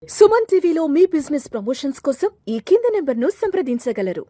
సుమన్ టీవీలో మీ business promotions కోసం ఈ కింది నెంబర్ను సంప్రదించగలరు.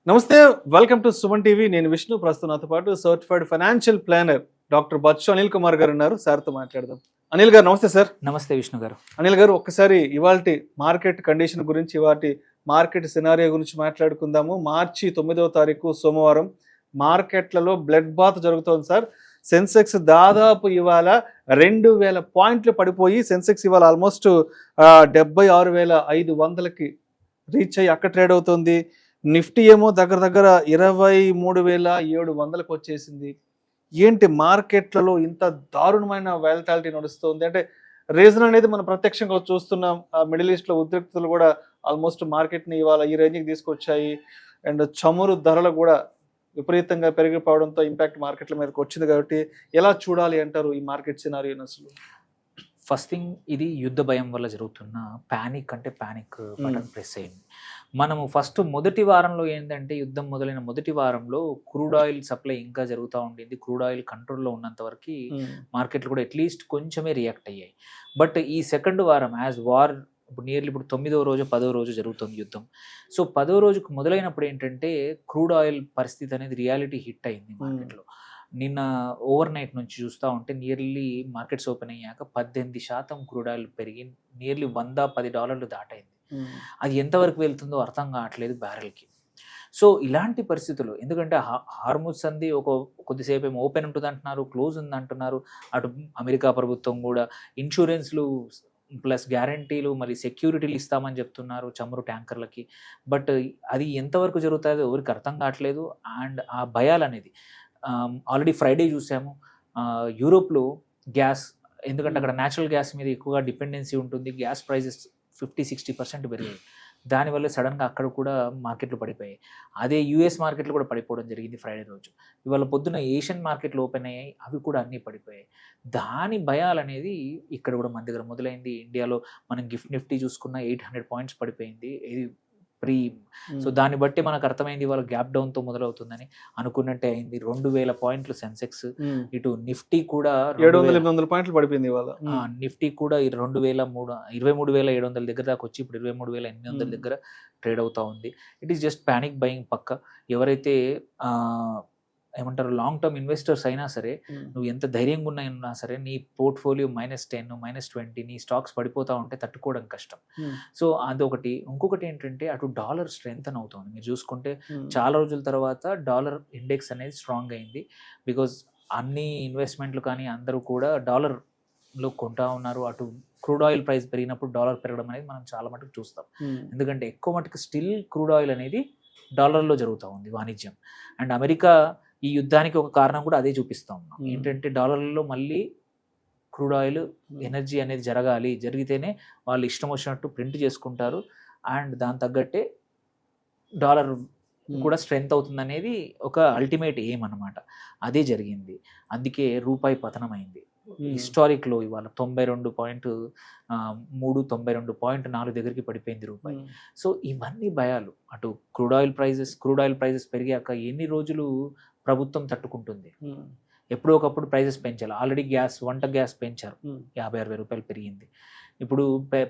నమస్తే, వెల్కమ్ టు సుమన్ టీవీ. నేను విష్ణు. ప్రస్తుతం నాతో పాటు certified financial planner doctor Bachchu Anil Kumar గారు ఉన్నారు. సార్తో మాట్లాడదాం. అనిల్ గారు నమస్తే సార్. నమస్తే విష్ణు గారు. అనిల్ గారు, ఒక్కసారి ఇవాల్టి మార్కెట్ కండిషన్ గురించి, ఇవాటి మార్కెట్ సినారియో గురించి మాట్లాడుకుందాము. మార్చి 9వ తారీఖు సోమవారం మార్కెట్లలో బ్లడ్ బాత్ జరుగుతోంది సార్. సెన్సెక్స్ దాదాపు ఇవాళ 2000 పాయింట్లు పడిపోయి సెన్సెక్స్ ఇవాళ ఆల్మోస్ట్ 76,500కి రీచ్ అయ్యి అక్కడ ట్రేడ్ అవుతుంది. నిఫ్టీ ఏమో దగ్గర దగ్గర 23,700కు వచ్చేసింది. ఏంటి మార్కెట్లలో ఇంత దారుణమైన వాలటాలిటీ నడుస్తుంది అంటే రీజన్ అనేది మనం ప్రత్యక్షంగా చూస్తున్నాం. మిడిల్ ఈస్ట్లో ఉద్రిక్తతలు కూడా ఆల్మోస్ట్ మార్కెట్ని ఇవాళ ఈ రేంజ్కి తీసుకొచ్చాయి. అండ్ చమురు ధరలు కూడా విపరీతంగా పెరిగిపోవడంతో ఇంపాక్ట్ మార్కెట్ల మీదకి వచ్చింది. కాబట్టి ఎలా చూడాలి అంటారు ఈ మార్కెట్ సినారియోని? అసలు ఫస్ట్ థింగ్, ఇది యుద్ధ భయం వల్ల జరుగుతున్న ప్యానిక్ బటన్ ప్రెస్ అయింది. మనము ఫస్ట్ మొదటి వారంలో ఏంటంటే, యుద్ధం మొదలైన మొదటి వారంలో క్రూడ్ ఆయిల్ సప్లై ఇంకా జరుగుతూ ఉండింది. క్రూడ్ ఆయిల్ కంట్రోల్లో ఉన్నంత వరకు మార్కెట్లు కూడా అట్లీస్ట్ కొంచెమే రియాక్ట్ అయ్యాయి. బట్ ఈ సెకండ్ వారం యాజ్ వార్ ఇప్పుడు నియర్లీ ఇప్పుడు 9వ రోజు 10వ రోజు జరుగుతుంది యుద్ధం. సో 10వ రోజుకు మొదలైనప్పుడు ఏంటంటే క్రూడ్ ఆయిల్ పరిస్థితి అనేది రియాలిటీ హిట్ అయింది మార్కెట్లో. నిన్న ఓవర్ నైట్ నుంచి చూస్తూ ఉంటే నియర్లీ మార్కెట్స్ ఓపెన్ అయ్యాక 18% క్రూడ్ ఆయిల్ పెరిగి నియర్లీ $110 దాటైంది. అది ఎంతవరకు వెళ్తుందో అర్థం కావట్లేదు బ్యారెల్కి. సో ఇలాంటి పరిస్థితులు, ఎందుకంటే హార్ముజ్ సంధి కొద్దిసేపు ఏమో ఓపెన్ ఉంటుంది అంటున్నారు, క్లోజ్ ఉంది అంటున్నారు. అటు అమెరికా ప్రభుత్వం కూడా ఇన్సూరెన్స్లు ప్లస్ గ్యారంటీలు మరి సెక్యూరిటీలు ఇస్తామని చెప్తున్నారు చమురు ట్యాంకర్లకి. బట్ అది ఎంతవరకు జరుగుతుందో ఎవరికి అర్థం కావట్లేదు. అండ్ ఆ భయాలు అనేది ఆల్రెడీ ఫ్రైడే చూసాము. యూరోప్లో గ్యాస్, ఎందుకంటే అక్కడ న్యాచురల్ గ్యాస్ మీద ఎక్కువగా డిపెండెన్సీ ఉంటుంది. గ్యాస్ ప్రైజెస్ 50-60% పెరిగాయి. దానివల్ల సడన్గా అక్కడ కూడా మార్కెట్లు పడిపోయాయి. అదే యూఎస్ మార్కెట్లు కూడా పడిపోవడం జరిగింది ఫ్రైడే రోజు. ఇవాళ పొద్దున ఏషియన్ మార్కెట్లు ఓపెన్ అయ్యాయి, అవి కూడా అన్నీ పడిపోయాయి. దాని భయాలు అనేది ఇక్కడ కూడా మన దగ్గర మొదలైంది. ఇండియాలో మనం గిఫ్ట్ నిఫ్టీ చూసుకున్న 800 పాయింట్స్ పడిపోయింది. ఇది సో దాన్ని బట్టి మనకు అర్థమైంది ఇవాళ గ్యాప్ డౌన్తో మొదలవుతుందని. అనుకున్నట్టే అయింది. 2,000 పాయింట్లు సెన్సెక్స్. ఇటు నిఫ్టీ కూడా 700-800 పాయింట్లు పడిపోయింది ఇవాళ. నిఫ్టీ కూడా 23,700 దగ్గర దాకా వచ్చి ఇప్పుడు 23,800 దగ్గర ట్రేడ్ అవుతా ఉంది. It is just panic buying పక్క. ఎవరైతే ఏమంటారు లాంగ్ టర్మ్ ఇన్వెస్టర్స్ అయినా సరే, నువ్వు ఎంత ధైర్యంగా ఉన్నా సరే, నీ పోర్ట్ఫోలియో -10, -20 నీ స్టాక్స్ పడిపోతూ ఉంటే తట్టుకోవడం కష్టం. సో అదొకటి. ఇంకొకటి ఏంటంటే అటు డాలర్ స్ట్రెంగ్త్ అవుతుంది. మీరు చూసుకుంటే చాలా రోజుల తర్వాత డాలర్ ఇండెక్స్ అనేది స్ట్రాంగ్ అయింది. బికాజ్ అన్ని ఇన్వెస్ట్మెంట్లు కానీ అందరూ కూడా డాలర్లో కొంటా ఉన్నారు. అటు క్రూడ్ ఆయిల్ ప్రైస్ పెరిగినప్పుడు డాలర్ పెరగడం అనేది మనం చాలా మటుకు చూస్తాం. ఎందుకంటే ఎక్కువ మటుకు స్టిల్ క్రూడ్ ఆయిల్ అనేది డాలర్లో జరుగుతూ ఉంది వాణిజ్యం. అండ్ అమెరికా ఈ యుద్ధానికి ఒక కారణం కూడా అదే చూపిస్తూ ఉన్నాం. ఏంటంటే డాలర్లలో మళ్ళీ క్రూడ్ ఆయిల్ ఎనర్జీ అనేది జరిగితేనే వాళ్ళు ఇష్టం వచ్చినట్టు ప్రింట్ చేసుకుంటారు. అండ్ దాని తగ్గట్టే డాలర్ కూడా స్ట్రెంగ్త్ అవుతుంది అనేది ఒక అల్టిమేట్ ఎయిమ్ అన్నమాట. అదే జరిగింది. అందుకే రూపాయి పతనమైంది. హిస్టారిక్లో ఇవాళ 92.3, 92.4 దగ్గరికి పడిపోయింది రూపాయి. సో ఇవన్నీ భయాలు. అటు క్రూడ్ ఆయిల్ ప్రైజెస్ పెరిగాక ఎన్ని రోజులు ప్రభుత్వం తట్టుకుంటుంది? ఎప్పుడో ఒకప్పుడు ప్రైజెస్ పెంచాలి. ఆల్రెడీ వంట గ్యాస్ పెంచారు, 50-60 రూపాయలు పెరిగింది. ఇప్పుడు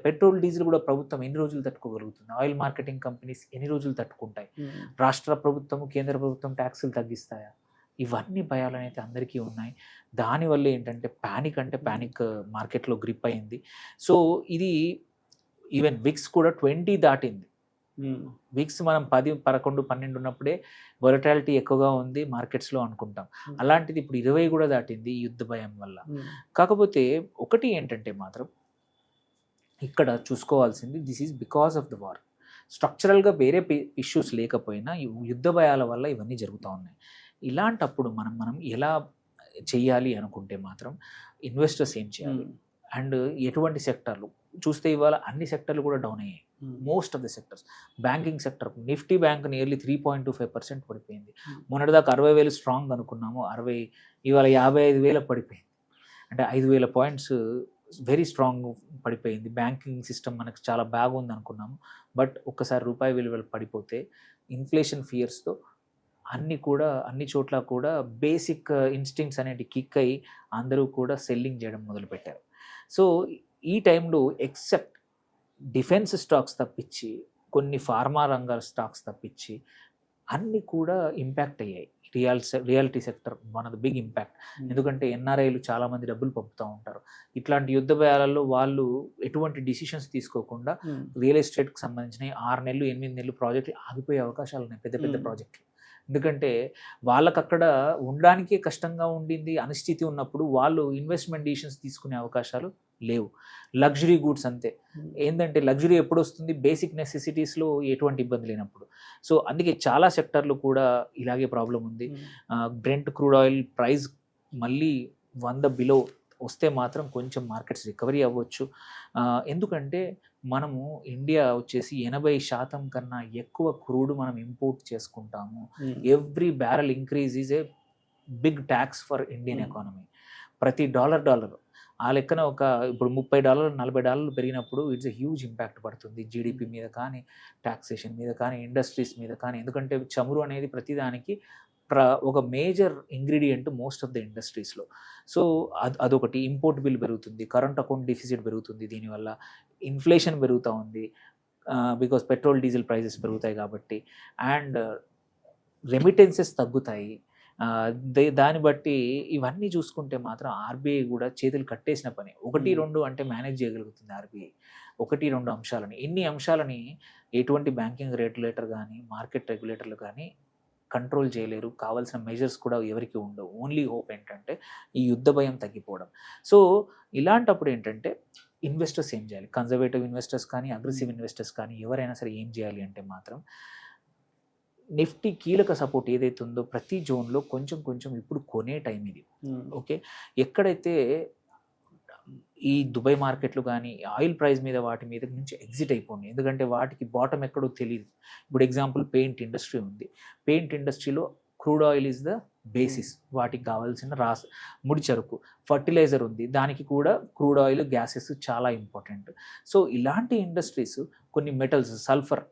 పెట్రోల్ డీజిల్ కూడా ప్రభుత్వం ఎన్ని రోజులు తట్టుకోగలుగుతుంది? ఆయిల్ మార్కెటింగ్ కంపెనీస్ ఎన్ని రోజులు తట్టుకుంటాయి? రాష్ట్ర ప్రభుత్వం, కేంద్ర ప్రభుత్వం ట్యాక్సులు తగ్గిస్తాయా? ఇవన్నీ భయాలు అనేది అందరికీ ఉన్నాయి. దానివల్ల ఏంటంటే ప్యానిక్ మార్కెట్లో గ్రిప్ అయింది. సో ఇది ఈవెన్ విక్స్ కూడా 20 దాటింది. విక్స్ మనం 10, 11, 12 ఉన్నప్పుడే వొలటాలిటీ ఎక్కువగా ఉంది మార్కెట్స్లో అనుకుంటాం. అలాంటిది ఇప్పుడు 20 కూడా దాటింది ఈ యుద్ధ భయం వల్ల. కాకపోతే ఒకటి ఏంటంటే మాత్రం ఇక్కడ చూసుకోవాల్సింది, this is because of the war. స్ట్రక్చరల్గా వేరే ఇష్యూస్ లేకపోయినా యుద్ధ భయాల వల్ల ఇవన్నీ జరుగుతూ ఉన్నాయి. ఇలాంటప్పుడు మనం ఎలా చెయ్యాలి అనుకుంటే మాత్రం ఇన్వెస్టర్స్ ఏం చేయాలి అండ్ ఎటువంటి సెక్టర్లు చూస్తే ఇవాళ అన్ని సెక్టర్లు కూడా డౌన్ అయ్యాయి. Most of the sectors. Banking sector, Nifty bank nearly 3.25% పడిపోయింది. మొన్నటిదాకా 60,000 స్ట్రాంగ్ అనుకున్నాము, ఇవాళ 55,000 పడిపోయింది. అంటే 5,000 పాయింట్స్ వెరీ స్ట్రాంగ్ పడిపోయింది. బ్యాంకింగ్ సిస్టమ్ మనకు చాలా బాగుంది అనుకున్నాము, బట్ ఒక్కసారి రూపాయి విలువలు పడిపోతే ఇన్ఫ్లేషన్ ఫియర్స్తో అన్ని చోట్ల కూడా బేసిక్ ఇన్స్టింక్ట్స్ అనేవి కిక్ అయ్యి అందరూ కూడా సెల్లింగ్ చేయడం మొదలుపెట్టారు. సో ఈ టైంలో ఎక్సెప్ట్ డిఫెన్స్ స్టాక్స్ తప్పించి కొన్ని ఫార్మా రంగాల స్టాక్స్ తప్పించి అన్నీ కూడా ఇంపాక్ట్ అయ్యాయి. Reality sector one of the big impact. ఎందుకంటే ఎన్ఆర్ఐలు చాలామంది డబ్బులు పంపుతూ ఉంటారు. ఇట్లాంటి యుద్ధ భయాలలో వాళ్ళు ఎటువంటి డిసిషన్స్ తీసుకోకుండా రియల్ ఎస్టేట్కి సంబంధించిన 6 నెలలు 8 నెలలు ప్రాజెక్టులు ఆగిపోయే అవకాశాలు ఉన్నాయి, పెద్ద పెద్ద ప్రాజెక్టులు. ఎందుకంటే వాళ్ళకు అక్కడ ఉండడానికే కష్టంగా ఉండింది, అనిశ్చితి ఉన్నప్పుడు వాళ్ళు ఇన్వెస్ట్మెంట్ డిసిషన్స్ తీసుకునే అవకాశాలు లేవు. లగ్జరీ గూడ్స్ అంతే. ఏంటంటే లగ్జరీ ఎప్పుడు వస్తుంది? బేసిక్ నెసెసిటీస్లో ఎటువంటి ఇబ్బంది లేనప్పుడు. సో అందుకే చాలా సెక్టర్లు కూడా ఇలాగే ప్రాబ్లం ఉంది. బ్రెంట్ క్రూడ్ ఆయిల్ ప్రైస్ మళ్ళీ 100 బిలో వస్తే మాత్రం కొంచెం మార్కెట్స్ రికవరీ అవ్వచ్చు. ఎందుకంటే మనము ఇండియా వచ్చేసి 80% కన్నా ఎక్కువ క్రూడ్ మనం ఇంపోర్ట్ చేసుకుంటాము. Every barrel increase is a big tax for Indian economy. ప్రతి డాలర్ ఆ లెక్కన ఇప్పుడు $30 $40 పెరిగినప్పుడు ఇట్స్ ఎ హ్యూజ్ ఇంపాక్ట్ పడుతుంది జీడిపి మీద కానీ, ట్యాక్సేషన్ మీద కానీ, ఇండస్ట్రీస్ మీద కానీ. ఎందుకంటే చమురు అనేది ప్రతిదానికి ఒక major ingredient most of the ఇండస్ట్రీస్లో. సో అదొకటి. ఇంపోర్ట్ బిల్ పెరుగుతుంది, కరెంట్ అకౌంట్ డిఫిసిట్ పెరుగుతుంది, దీనివల్ల ఇన్ఫ్లేషన్ పెరుగుతూ ఉంది బికాస్ పెట్రోల్ డీజిల్ ప్రైజెస్ పెరుగుతాయి కాబట్టి, అండ్ రెమిటెన్సెస్ తగ్గుతాయి. దాన్ని బట్టి ఇవన్నీ చూసుకుంటే మాత్రం ఆర్బీఐ కూడా చేతులు కట్టేసిన పని. 1-2 అంటే మేనేజ్ చేయగలుగుతుంది ఆర్బీఐ. 1-2 అంశాలని, ఇన్ని అంశాలని ఎటువంటి బ్యాంకింగ్ రెగ్యులేటర్ కానీ, మార్కెట్ రెగ్యులేటర్లు కానీ కంట్రోల్ చేయలేరు. కావాల్సిన మెజర్స్ కూడా ఎవరికి ఉండవు. ఓన్లీ హోప్ ఏంటంటే ఈ యుద్ధ భయం తగ్గిపోవడం. సో ఇలాంటప్పుడు ఏంటంటే ఇన్వెస్టర్స్ ఏం చేయాలి? కన్జర్వేటివ్ ఇన్వెస్టర్స్ కానీ, అగ్రెసివ్ ఇన్వెస్టర్స్ కానీ ఎవరైనా సరే ఏం చేయాలి అంటే మాత్రం నిఫ్టీ కీలక సపోర్ట్ ఏదైతే ఉందో ప్రతి జోన్లో కొంచెం ఇప్పుడు కొనే టైం ఇది. ఓకే, ఎక్కడైతే ఈ దుబాయ్ మార్కెట్లు కానీ ఆయిల్ ప్రైస్ మీద వాటి మీద నుంచి ఎగ్జిట్ అయిపోయినాయి. ఎందుకంటే వాటికి బాటమ్ ఎక్కడో తెలియదు. ఇప్పుడు ఎగ్జాంపుల్ పెయింట్ ఇండస్ట్రీ ఉంది. పెయింట్ ఇండస్ట్రీలో crude oil is the basis. వాటికి కావాల్సిన ముడి చెరుకు, ఫర్టిలైజర్ ఉంది, దానికి కూడా క్రూడ్ ఆయిల్, గ్యాసెస్ చాలా ఇంపార్టెంట్. సో ఇలాంటి ఇండస్ట్రీస్ కొన్ని మెటల్స్, సల్ఫర్,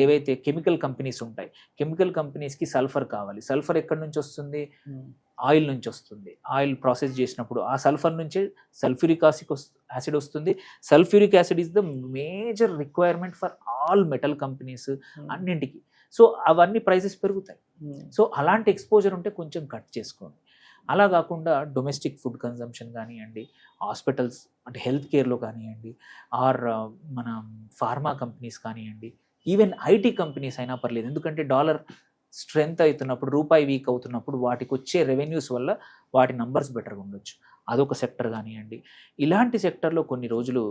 ఏవైతే కెమికల్ కంపెనీస్ ఉంటాయి, కెమికల్ కంపెనీస్కి సల్ఫర్ కావాలి. సల్ఫర్ ఎక్కడి నుంచి వస్తుంది? ఆయిల్ నుంచి వస్తుంది. ఆయిల్ ప్రాసెస్ చేసినప్పుడు ఆ సల్ఫర్ నుంచే సల్ఫ్యూరిక్ యాసిడ్ వస్తుంది. Sulphuric acid is the major requirement for all metal companies అన్నింటికి. సో అవన్నీ ప్రైసెస్ పెరుగుతాయి. సో అలాంటి ఎక్స్పోజర్ ఉంటే కొంచెం కట్ చేసుకోండి. అలా కాకుండా డొమెస్టిక్ ఫుడ్ కన్జంప్షన్ కానివ్వండి, హాస్పిటల్స్ అంటే హెల్త్ కేర్లో కానివ్వండి, ఆర్ మన ఫార్మా కంపెనీస్ కానివ్వండి, ఈవెన్ ఐటీ కంపెనీస్ అయినా పర్లేదు. ఎందుకంటే డాలర్ స్ట్రెంగ్త్ అవుతున్నప్పుడు, రూపాయి వీక్ అవుతున్నప్పుడు వాటికి వచ్చే రెవెన్యూస్ వల్ల వాటి నంబర్స్ బెటర్గా ఉండొచ్చు. అదొక సెక్టర్ కానివ్వండి. ఇలాంటి సెక్టర్లో కొన్ని రోజులు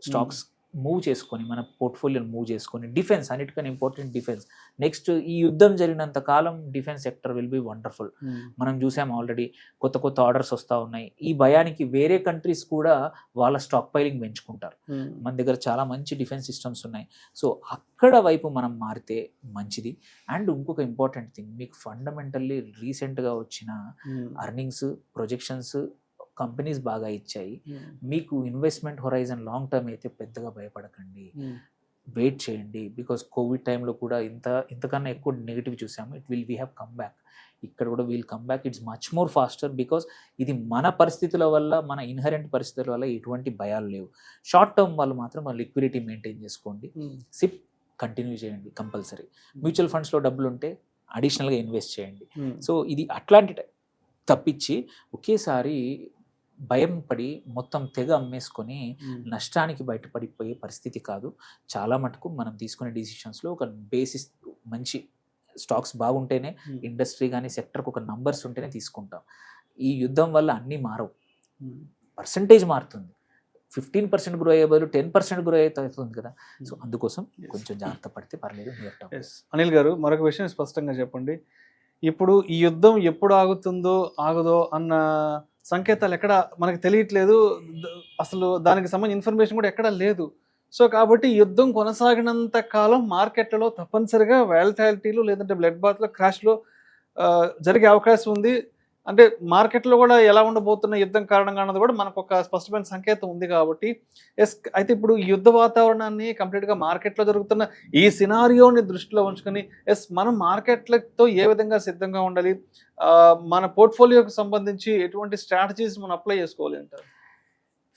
స్టాక్స్ మూవ్ చేసుకొని, మన పోర్ట్ఫోలియోని మూవ్ చేసుకొని, డిఫెన్స్ అన్నిటికన్నా ఇంపార్టెంట్ డిఫెన్స్. నెక్స్ట్ ఈ యుద్ధం జరిగినంత కాలం defence sector will be wonderful. మనం చూసాం ఆల్రెడీ కొత్త ఆర్డర్స్ వస్తూ ఉన్నాయి. ఈ భయానికి వేరే కంట్రీస్ కూడా వాళ్ళ స్టాక్ పైలింగ్ పెంచుకుంటారు. మన దగ్గర చాలా మంచి డిఫెన్స్ సిస్టమ్స్ ఉన్నాయి. సో అక్కడ వైపు మనం మారితే మంచిది. అండ్ ఇంకొక ఇంపార్టెంట్ థింగ్, మీకు ఫండమెంటల్లీ రీసెంట్గా వచ్చిన అర్నింగ్స్ ప్రొజెక్షన్స్ కంపెనీస్ బాగా ఇచ్చాయి. మీకు ఇన్వెస్ట్మెంట్ హొరైజన్ లాంగ్ టర్మ్ అయితే పెద్దగా భయపడకండి, వెయిట్ చేయండి. బికాస్ కోవిడ్ టైంలో కూడా ఇంతకన్నా ఎక్కువ నెగిటివ్ చూసాము. We have come back. ఇక్కడ కూడా we'll come back. It's much more faster because ఇది మన పరిస్థితుల వల్ల, మన ఇన్హరెంట్ పరిస్థితుల వల్ల ఎటువంటి భయాలు లేవు. షార్ట్ టర్మ్ వాళ్ళు మాత్రం మన లిక్విడిటీ మెయింటైన్ చేసుకోండి. సిప్ కంటిన్యూ చేయండి కంపల్సరీ. మ్యూచువల్ ఫండ్స్లో డబ్బులు ఉంటే అడిషనల్గా ఇన్వెస్ట్ చేయండి. సో ఇది అట్లాంటి తప్పించి ఒకేసారి భయం పడి మొత్తం తెగ అమ్మేసుకొని నష్టానికి బయటపడిపోయే పరిస్థితి కాదు. చాలా మటుకు మనం తీసుకునే డిసిషన్స్లో ఒక బేసిస్, మంచి స్టాక్స్ బాగుంటేనే, ఇండస్ట్రీ కానీ సెక్టర్కి ఒక నంబర్స్ ఉంటేనే తీసుకుంటాం. ఈ యుద్ధం వల్ల అన్నీ మారవు. పర్సంటేజ్ మారుతుంది. 15% గ్రో అయ్యే బదులు 10% గ్రో అవుతుంది కదా. సో అందుకోసం కొంచెం జాగ్రత్త పడితే పర్లేదు. అనిల్ గారు, మరొక విషయం స్పష్టంగా చెప్పండి. ఇప్పుడు ఈ యుద్ధం ఎప్పుడు ఆగదో అన్న సంకేతాలు ఎక్కడ మనకు తెలియట్లేదు. అసలు దానికి సంబంధించిన ఇన్ఫర్మేషన్ కూడా ఎక్కడా లేదు. సో కాబట్టి యుద్ధం కొనసాగినంత కాలం మార్కెట్లలో తప్పనిసరిగా వాలటాలిటీలు లేదంటే బ్లడ్ బాత్లో క్రాష్లో జరిగే అవకాశం ఉంది. అంటే మార్కెట్లో కూడా ఎలా ఉండబోతున్న యుద్ధం కారణంగా అన్నది కూడా మనకు ఒక స్పష్టమైన సంకేతం ఉంది కాబట్టి ఎస్. అయితే ఇప్పుడు ఈ యుద్ధ వాతావరణాన్ని కంప్లీట్గా మార్కెట్లో జరుగుతున్న ఈ సినారియోని దృష్టిలో ఉంచుకొని ఎస్ మనం మార్కెట్లతో ఏ విధంగా సిద్ధంగా ఉండాలి, మన పోర్ట్ఫోలియోకి సంబంధించి ఎటువంటి స్ట్రాటజీస్ మనం అప్లై చేసుకోవాలి అంటారు?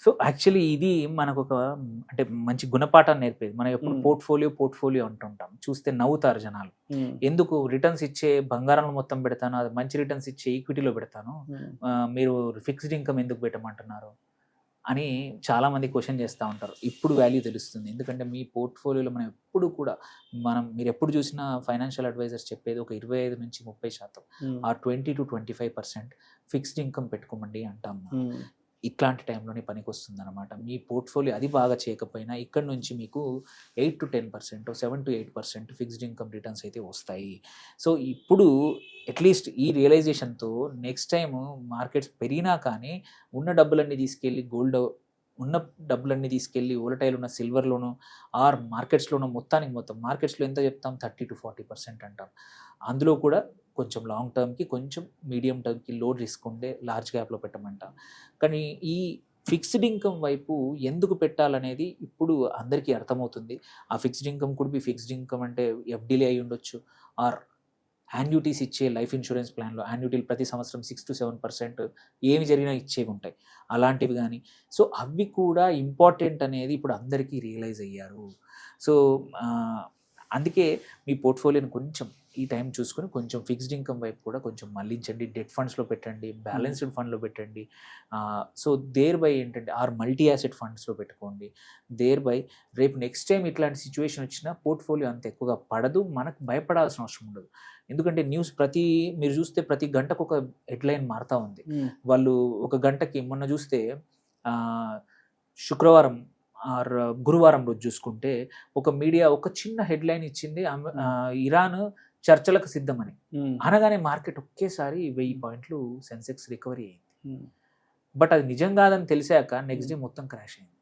సో యాక్చువల్లీ ఇది మనకు ఒక అంటే మంచి గుణపాఠాన్ని నేర్పేది. మనం ఎప్పుడు పోర్ట్ఫోలియో అంటుంటాం, చూస్తే నవ్వుతారు జనాలు. ఎందుకు రిటర్న్స్ ఇచ్చే బంగారంలో మొత్తం పెడతాను, అది మంచి రిటర్న్స్ ఇచ్చే ఈక్విటీలో పెడతాను, మీరు ఫిక్స్డ్ ఇన్కమ్ ఎందుకు పెట్టమంటున్నారు అని చాలా మంది క్వశ్చన్ చేస్తూ ఉంటారు. ఇప్పుడు వాల్యూ తెలుస్తుంది, ఎందుకంటే మీ పోర్ట్ఫోలియోలో మనం ఎప్పుడు కూడా మీరు ఎప్పుడు చూసినా ఫైనాన్షియల్ అడ్వైజర్స్ చెప్పేది ఒక 25 నుంచి 30% ఆ 20 to 25% ఫిక్స్డ్ ఇన్కమ్ పెట్టుకోమండి అంటాం. ఇట్లాంటి టైంలోనే పనికి వస్తుంది అనమాట. మీ పోర్ట్ఫోలియో అది బాగా చేయకపోయినా ఇక్కడ నుంచి మీకు 8 to 10%, 7 to 8% fixed income returns అయితే వస్తాయి. సో ఇప్పుడు అట్లీస్ట్ ఈ రియలైజేషన్తో నెక్స్ట్ టైం మార్కెట్స్ పెరిగినా కానీ ఉన్న డబ్బులన్నీ తీసుకెళ్ళి ఉన్న డబ్బులన్నీ తీసుకెళ్ళి ఓలటైల్ ఉన్న సిల్వర్లోనూ ఆర్ మార్కెట్స్లోనూ మొత్తం మార్కెట్స్లో ఎంత చెప్తాం 30 to 40% అంటాం. అందులో కూడా కొంచెం లాంగ్ టర్మ్కి, కొంచెం మీడియం టర్మ్కి లో రిస్క్ ఉండే లార్జ్ గ్యాప్లో పెట్టమంటాం. కానీ ఈ ఫిక్స్డ్ ఇన్కమ్ వైపు ఎందుకు పెట్టాలనేది ఇప్పుడు అందరికీ అర్థమవుతుంది. ఆ ఫిక్స్డ్ ఇన్కమ్ కూడా మీ ఫిక్స్డ్ ఇన్కమ్ అంటే ఎఫ్డీలే అయి ఉండొచ్చు, ఆర్ యాన్యుటీస్ ఇచ్చే లైఫ్ ఇన్సూరెన్స్ ప్లాన్లో యాన్యుటీలు ప్రతి సంవత్సరం 6 to 7% ఏమి జరిగినా ఇచ్చేవి ఉంటాయి, అలాంటివి కానీ. సో అవి కూడా ఇంపార్టెంట్ అనేది ఇప్పుడు అందరికీ రియలైజ్ అయ్యారు. సో అందుకే మీ పోర్ట్ఫోలియోని కొంచెం ఈ టైం చూసుకొని కొంచెం ఫిక్స్డ్ ఇన్కమ్ వైపు కూడా కొంచెం మళ్ళించండి, డెట్ ఫండ్స్లో పెట్టండి, బ్యాలెన్స్డ్ ఫండ్లో పెట్టండి. సో దేర్ బై ఏంటంటే మల్టీ యాసెట్ ఫండ్స్లో పెట్టుకోండి. దేర్ బై రేపు నెక్స్ట్ టైం ఇట్లాంటి సిచ్యువేషన్ వచ్చినా పోర్ట్ఫోలియో అంత ఎక్కువగా పడదు, మనకు భయపడాల్సిన అవసరం ఉండదు. ఎందుకంటే న్యూస్ మీరు చూస్తే ప్రతి గంటకు ఒక హెడ్లైన్ మారుతూ ఉంది. వాళ్ళు ఒక గంటకి మొన్న చూస్తే శుక్రవారం ఆర్ గురువారం రోజు చూసుకుంటే ఒక మీడియా ఒక చిన్న హెడ్లైన్ ఇచ్చింది, ఇరాన్ చర్చలకు సిద్ధమని. అనగానే మార్కెట్ ఒకేసారి 1000 పాయింట్లు సెన్సెక్స్ రికవరీ అయింది. బట్ అది నిజం కాదని తెలిసాక నెక్స్ట్ డే మొత్తం క్రాష్ అయింది.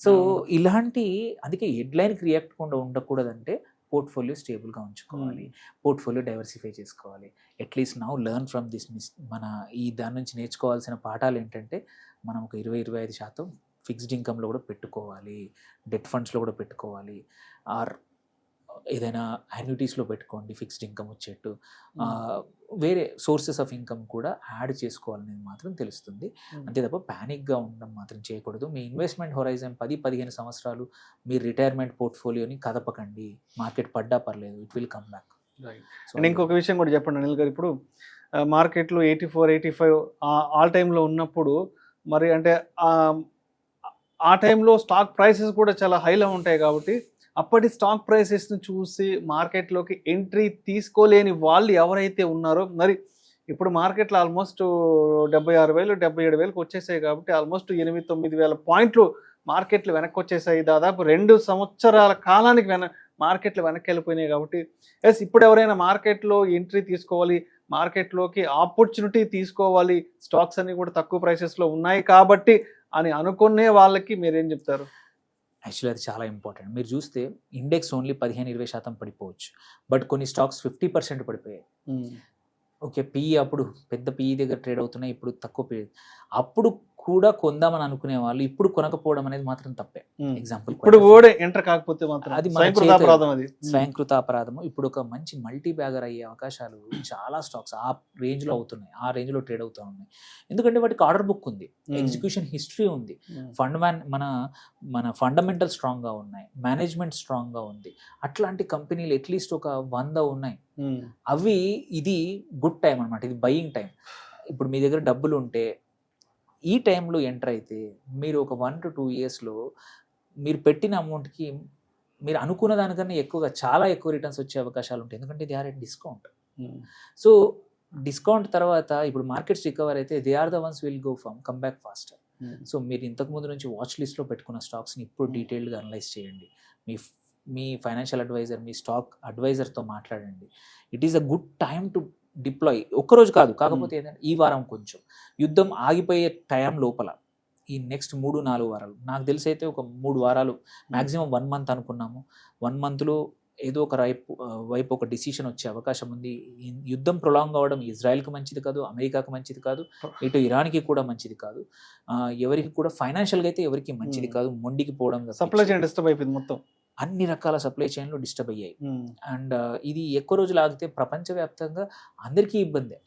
సో ఇలాంటి అందుకే హెడ్లైన్కి రియాక్ట్ కుండా ఉండకూడదంటే పోర్ట్ఫోలియో స్టేబుల్గా ఉంచుకోవాలి, పోర్ట్ఫోలియో డైవర్సిఫై చేసుకోవాలి. At least now learn from this మన దాని నుంచి నేర్చుకోవాల్సిన పాఠాలు ఏంటంటే మనం ఒక 20-25% ఫిక్స్డ్ ఇన్కమ్లో కూడా పెట్టుకోవాలి, డెట్ ఫండ్స్లో కూడా పెట్టుకోవాలి, ఆర్ ఏదైనా యాన్యుటీస్లో పెట్టుకోండి ఫిక్స్డ్ ఇన్కమ్ వచ్చేట్టు. వేరే సోర్సెస్ ఆఫ్ ఇన్కమ్ కూడా యాడ్ చేసుకోవాలనేది మాత్రం తెలుస్తుంది. అంతే తప్ప ప్యానిక్గా ఉండడం మాత్రం చేయకూడదు. మీ ఇన్వెస్ట్మెంట్ హొరైజన్ 10-15 సంవత్సరాలు మీ రిటైర్మెంట్ పోర్ట్ఫోలియోని కదపకండి. మార్కెట్ పడ్డా పర్లేదు, it will come back. And ఇంకొక విషయం కూడా చెప్పండి అనిల్ గారు, ఇప్పుడు మార్కెట్లో 84-85 ఆల్ టైంలో ఉన్నప్పుడు మరి అంటే ఆ టైంలో స్టాక్ ప్రైసెస్ కూడా చాలా హైలో ఉంటాయి కాబట్టి అప్పటి స్టాక్ ప్రైసెస్ని చూసి మార్కెట్లోకి ఎంట్రీ తీసుకోలేని వాళ్ళు ఎవరైతే ఉన్నారో, మరి ఇప్పుడు మార్కెట్లో ఆల్మోస్ట్ 76,000 77,000 వచ్చేసాయి కాబట్టి ఆల్మోస్ట్ 8-9 పాయింట్లు మార్కెట్లు వెనక్కి వచ్చేసాయి. దాదాపు 2 సంవత్సరాల కాలానికి మార్కెట్లు వెనక్కి వెళ్ళిపోయినాయి కాబట్టి ఎస్ ఇప్పుడు ఎవరైనా మార్కెట్లో ఎంట్రీ తీసుకోవాలి, మార్కెట్లోకి ఆపర్చునిటీ తీసుకోవాలి, స్టాక్స్ అన్ని కూడా తక్కువ ప్రైసెస్లో ఉన్నాయి కాబట్టి అని అనుకునే వాళ్ళకి మీరేం చెప్తారు? యాక్చువల్లీ అది చాలా ఇంపార్టెంట్. మీరు చూస్తే ఇండెక్స్ ఓన్లీ 15-20% పడిపోవచ్చు, బట్ కొన్ని స్టాక్స్ 50% పడిపోయాయి. ఓకే, పిఈ అప్పుడు పెద్ద పిఈ దగ్గర ట్రేడ్ అవుతున్నాయి, ఇప్పుడు తక్కువ పిఈ. అప్పుడు కూడా కొందామని అనుకునే వాళ్ళు ఇప్పుడు కొనకపోవడం అనేది మాత్రం తప్పే. ఎగ్జాంపుల్ ఇప్పుడు ఎంటర్ కాకపోతే అది స్వయంకృత అపరాధము. ఇప్పుడు ఒక మంచి మల్టీ బ్యాగర్ అయ్యే అవకాశాలు చాలా స్టాక్స్ ఆ రేంజ్లో అవుతున్నాయి, ఆ రేంజ్లో ట్రేడ్ అవుతూ ఉన్నాయి. ఎందుకంటే వాటికి ఆర్డర్ బుక్ ఉంది, ఎగ్జిక్యూషన్ హిస్టరీ ఉంది, మన ఫండమెంటల్ స్ట్రాంగ్గా ఉన్నాయి, మేనేజ్మెంట్ స్ట్రాంగ్గా ఉంది. అట్లాంటి కంపెనీలు అట్లీస్ట్ ఒక 100 ఉన్నాయి. అవి ఇది గుడ్ టైం అనమాట, ఇది బయింగ్ టైం. ఇప్పుడు మీ దగ్గర డబ్బులు ఉంటే ఈ టైంలో ఎంటర్ అయితే మీరు ఒక 1 to 2 yearsలో మీరు పెట్టిన అమౌంట్కి మీరు అనుకున్న దానికన్నా ఎక్కువగా చాలా ఎక్కువ రిటర్న్స్ వచ్చే అవకాశాలు ఉంటాయి. ఎందుకంటే they are at discount. So discount తర్వాత ఇప్పుడు మార్కెట్స్ రికవర్ అయితే they are the ones will go from come back faster. So మీరు ఇంతకుముందు నుంచి వాచ్ లిస్ట్లో పెట్టుకున్న స్టాక్స్ని ఇప్పుడు డీటెయిల్డ్గా అనలైజ్ చేయండి. మీ ఫైనాన్షియల్ అడ్వైజర్, మీ స్టాక్ అడ్వైజర్తో మాట్లాడండి. It is a good time to deploy. ఒక్కరోజు కాదు, కాకపోతే ఏంటంటే ఈ వారం కొంచెం యుద్ధం ఆగిపోయే టైం లోపల ఈ నెక్స్ట్ 3-4 వారాలు, నాకు తెలిసి అయితే ఒక 3 వారాలు, మ్యాక్సిమం 1 month అనుకున్నాము. 1 monthలో ఏదో ఒక వైపు ఒక డిసిషన్ వచ్చే అవకాశం ఉంది. ఈ యుద్ధం ప్రొలాంగ్ అవ్వడం ఇజ్రాయెల్కి మంచిది కాదు, అమెరికాకి మంచిది కాదు, ఇటు ఇరాన్కి కూడా మంచిది కాదు, ఎవరికి కూడా ఫైనాన్షియల్గా అయితే ఎవరికి మంచిది కాదు. మొండికి పోవడం, సప్లై చైన్ డిస్టర్బ్ అయిపోయింది మొత్తం, అన్ని రకాల సప్లై చైన్లు డిస్టర్బ్ అయ్యాయి. అండ్ ఇది ఎక్కువ రోజులు ఆగితే ప్రపంచవ్యాప్తంగా అందరికీ ఇబ్బందే.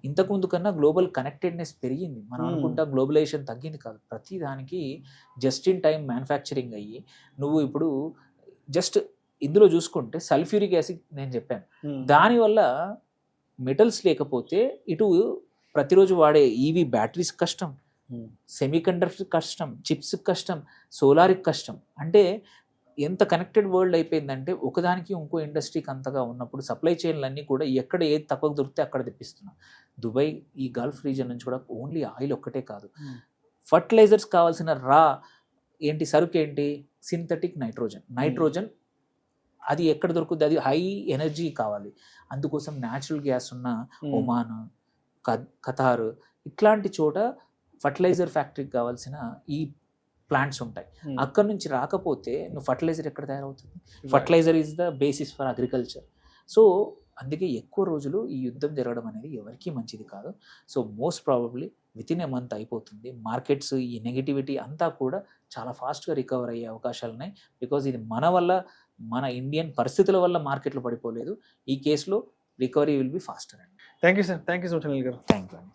ఇంతకుముందు కన్నా గ్లోబల్ కనెక్టెడ్నెస్ పెరిగింది. మనం అనుకుంటా గ్లోబలైజేషన్ తగ్గింది కాదు. ప్రతి దానికి జస్ట్ ఇన్ టైం మ్యానుఫ్యాక్చరింగ్ అయ్యి, నువ్వు ఇప్పుడు జస్ట్ ఇందులో చూసుకుంటే సల్ఫ్యూరిక్ యాసిడ్ నేను చెప్పాను, దానివల్ల మెటల్స్ లేకపోతే ఇటు ప్రతిరోజు వాడే ఈవీ బ్యాటరీస్ కష్టం, సెమీ కండక్టర్ కష్టం, చిప్స్ కష్టం, సోలార్కి కష్టం. అంటే ఎంత కనెక్టెడ్ వరల్డ్ అయిపోయిందంటే ఒకదానికి ఇంకో ఇండస్ట్రీకి అంతగా ఉన్నప్పుడు సప్లై చైన్లన్నీ కూడా ఎక్కడ ఏది తక్కువ దొరికితే అక్కడ తెప్పిస్తున్నాం. దుబాయ్, ఈ గల్ఫ్ రీజన్ నుంచి కూడా ఓన్లీ ఆయిల్ ఒక్కటే కాదు, ఫర్టిలైజర్స్ కావాల్సిన సరుకు ఏంటి, సింథటిక్ నైట్రోజన్ అది ఎక్కడ దొరుకుతుంది, అది హై ఎనర్జీ కావాలి. అందుకోసం న్యాచురల్ గ్యాస్ ఉన్న ఒమాన్, ఖతార్ ఇట్లాంటి చోట ఫర్టిలైజర్ ఫ్యాక్టరీకి కావాల్సిన ఈ ప్లాంట్స్ ఉంటాయి. అక్కడ నుంచి రాకపోతే నువ్వు ఫర్టిలైజర్ ఎక్కడ తయారవుతుంది? Fertiliser is the basis for agriculture. So అందుకే ఎక్కువ రోజులు ఈ యుద్ధం జరగడం అనేది ఎవరికీ మంచిది కాదు. So most probably within a month అయిపోతుంది. మార్కెట్స్ ఈ నెగిటివిటీ అంతా కూడా చాలా ఫాస్ట్గా రికవర్ అయ్యే అవకాశాలు ఉన్నాయి. బికాజ్ ఇది మన ఇండియన్ పరిస్థితుల వల్ల మార్కెట్లు పడిపోలేదు. ఈ కేసులో రికవరీ విల్ బి ఫాస్టర్ అండి. Thank you sir, thank you so much Anil గారు. థ్యాంక్ యూ అండి.